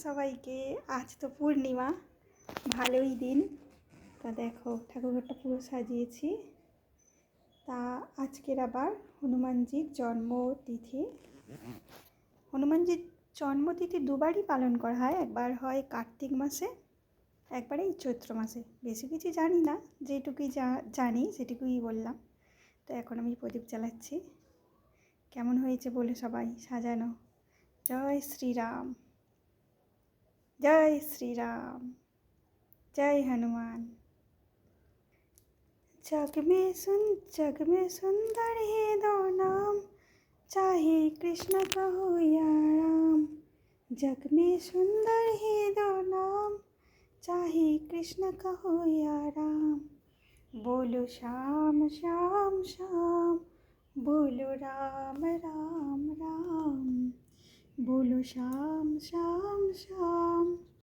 সবাইকে। আজ তো পূর্ণিমা, ভালোই দিন। তা দেখো ঠাকুরঘরটা পুরো সাজিয়েছি। তা আজকের আবার হনুমানজির জন্মতিথি। হনুমানজির জন্মতিথি দুবারই পালন করা হয়, একবার হয় কার্তিক মাসে, একবার এই চৈত্র মাসে। বেশি কিছু জানি না, যেটুকুই জানি সেটুকুই বললাম। তো এখন আমি প্রদীপ জ্বালাচ্ছি। কেমন হয়েছে বলে সবাই সাজানো। জয় শ্রীরাম, जय श्री राम, जय हनुमान। जग में सुंदर है दो नाम, चाहे कृष्ण कहो या राम। जग में सुंदर है दो नाम, चाहे कृष्ण कहो या राम। बोलो श्याम श्याम श्याम, बोलो राम राम राम। बोलो श्याम श्याम श्याम,